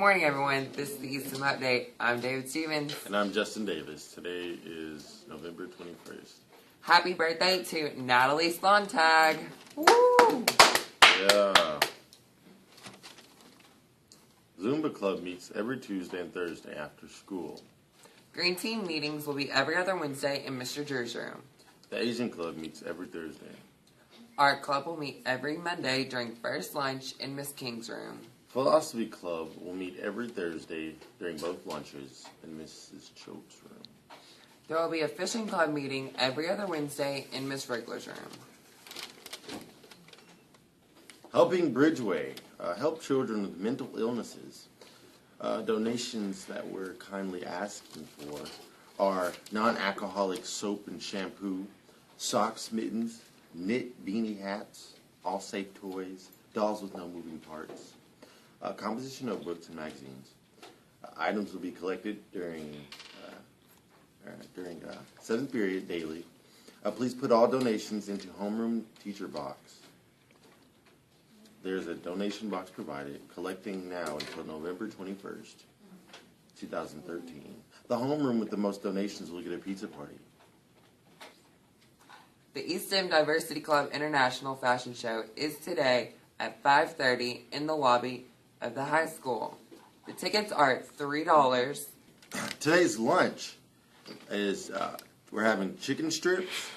morning, everyone. This is the eStem Update. I'm David Stevens. And I'm Justin Davis. Today is November 21st. Happy birthday to Natalie Slontag. Woo! Yeah. Zumba Club meets every Tuesday and Thursday after school. Green Team meetings will be every other Wednesday in Mr. Drew's room. The Asian Club meets every Thursday. Art Club will meet every Monday during first lunch in Miss King's room. Philosophy Club will meet every Thursday during both lunches in Mrs. Choate's room. There will be a fishing club meeting every other Wednesday in Miss Wriggler's room. Helping Bridgeway, help children with mental illnesses. Donations that we're kindly asking for are non-alcoholic soap and shampoo, socks, mittens, knit beanie hats, all safe toys, dolls with no moving parts, composition notebooks and magazines. Items will be collected during 7th period daily. Please put all donations into homeroom teacher box. There's a donation box provided, collecting now until November 21st, 2013. The homeroom with the most donations will get a pizza party. The eStem Diversity Club International Fashion Show is today at 5:30 in the lobby of the high school. The tickets are $3. Today's lunch is we're having chicken strips,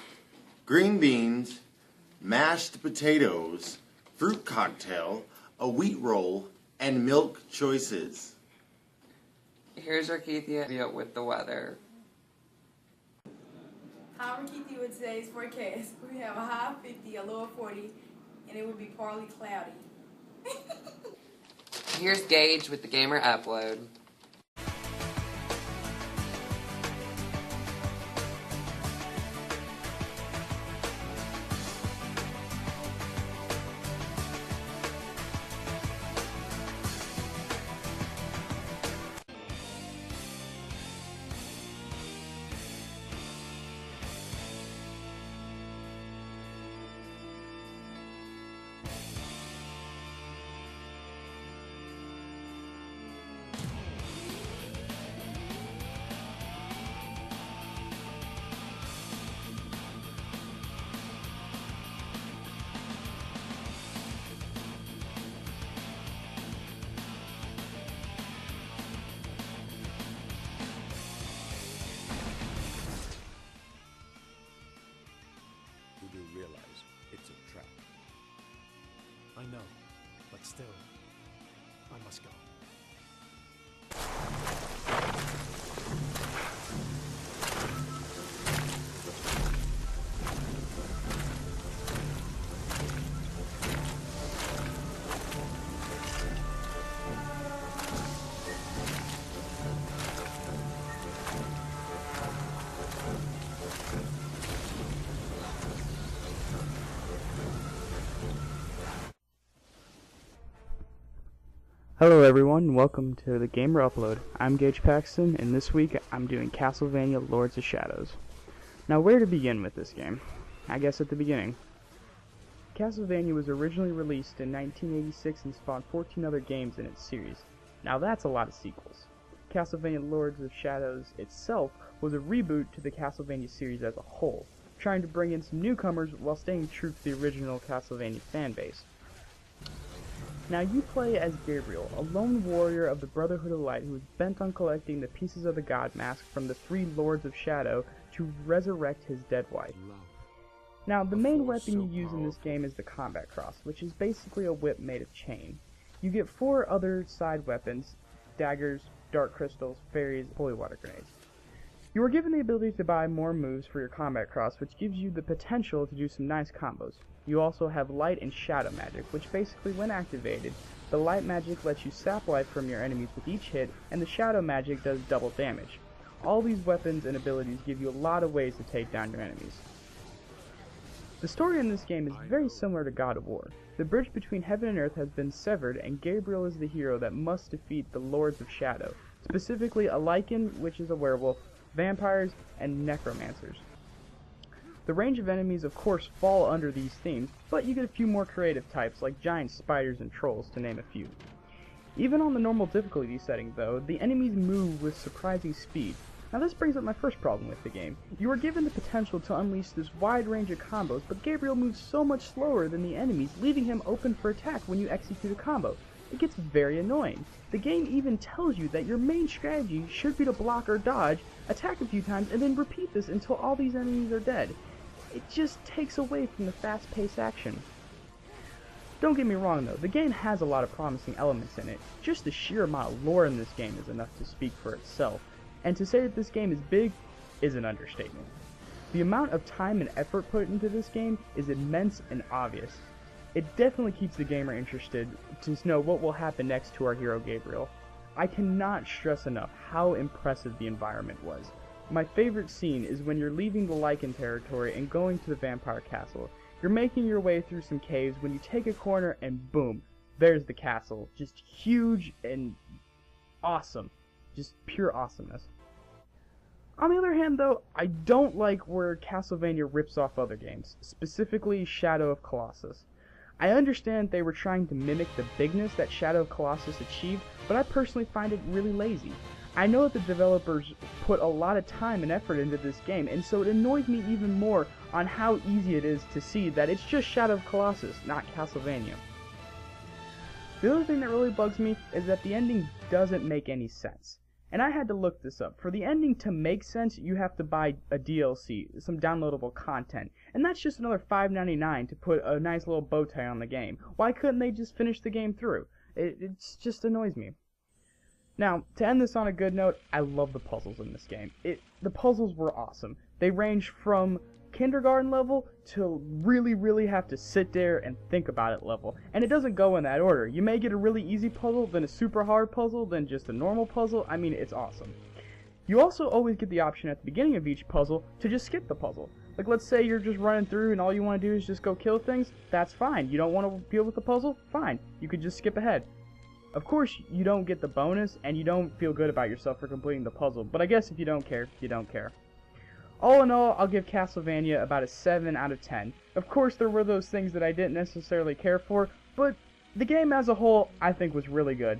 green beans, mashed potatoes, fruit cocktail, a wheat roll, and milk choices. Here's Rakithia with the weather. Hi, Rakithia with today's forecast. We have a high of 50, a low of 40, and it will be partly cloudy. Here's Gage with the Gamer Upload. You do realize it's a trap. I know, but still, I must go. Hello everyone, and welcome to the Gamer Upload. I'm Gage Paxton, and this week I'm doing Castlevania Lords of Shadows. Now, where to begin with this game? I guess at the beginning. Castlevania was originally released in 1986 and spawned 14 other games in its series. Now that's a lot of sequels. Castlevania Lords of Shadows itself was a reboot to the Castlevania series as a whole, trying to bring in some newcomers while staying true to the original Castlevania fanbase. Now you play as Gabriel, a lone warrior of the Brotherhood of Light who is bent on collecting the pieces of the God Mask from the 3 Lords of Shadow to resurrect his dead wife. Now the main weapon you use in this game is the Combat Cross, which is basically a whip made of chain. You get 4 other side weapons: daggers, dark crystals, fairies, holy water grenades. You are given the ability to buy more moves for your Combat Cross, which gives you the potential to do some nice combos. You also have light and shadow magic, which basically, when activated, the light magic lets you sap life from your enemies with each hit, and the shadow magic does double damage. All these weapons and abilities give you a lot of ways to take down your enemies. The story in this game is very similar to God of War. The bridge between heaven and earth has been severed, and Gabriel is the hero that must defeat the Lords of Shadow, specifically a Lycan, which is a werewolf, vampires, and necromancers. The range of enemies of course fall under these themes, but you get a few more creative types like giant spiders and trolls, to name a few. Even on the normal difficulty setting though, the enemies move with surprising speed. Now this brings up my first problem with the game. You are given the potential to unleash this wide range of combos, but Gabriel moves so much slower than the enemies, leaving him open for attack when you execute a combo. It gets very annoying. The game even tells you that your main strategy should be to block or dodge, attack a few times, and then repeat this until all these enemies are dead. It just takes away from the fast-paced action. Don't get me wrong though, the game has a lot of promising elements in it. Just the sheer amount of lore in this game is enough to speak for itself. And to say that this game is big is an understatement. The amount of time and effort put into this game is immense and obvious. It definitely keeps the gamer interested to know what will happen next to our hero Gabriel. I cannot stress enough how impressive the environment was. My favorite scene is when you're leaving the Lycan territory and going to the vampire castle. You're making your way through some caves when you take a corner and boom, there's the castle. Just huge and awesome. Just pure awesomeness. On the other hand though, I don't like where Castlevania rips off other games, specifically Shadow of Colossus. I understand they were trying to mimic the bigness that Shadow of Colossus achieved, but I personally find it really lazy. I know that the developers put a lot of time and effort into this game, and so it annoys me even more on how easy it is to see that it's just Shadow of Colossus, not Castlevania. The other thing that really bugs me is that the ending doesn't make any sense. And I had to look this up. For the ending to make sense, you have to buy a DLC, some downloadable content. And that's just another $5.99 to put a nice little bow tie on the game. Why couldn't they just finish the game through? It just annoys me. Now, to end this on a good note, I love the puzzles in this game. The puzzles were awesome. They range from kindergarten level to really have to sit there and think about it level. And it doesn't go in that order. You may get a really easy puzzle, then a super hard puzzle, then just a normal puzzle. I mean, it's awesome. You also always get the option at the beginning of each puzzle to just skip the puzzle. Like, let's say you're just running through and all you want to do is just go kill things. That's fine. You don't want to deal with the puzzle? Fine. You could just skip ahead. Of course, you don't get the bonus, and you don't feel good about yourself for completing the puzzle, but I guess if you don't care, you don't care. All in all, I'll give Castlevania about a 7 out of 10. Of course, there were those things that I didn't necessarily care for, but the game as a whole, I think was really good.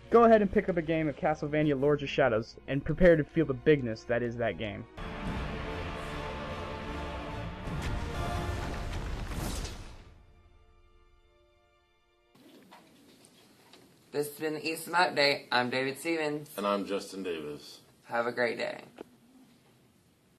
Go ahead and pick up a game of Castlevania Lords of Shadows, and prepare to feel the bigness that is that game. This has been the eStem Update. I'm David Stevens. And I'm Justin Davis. Have a great day.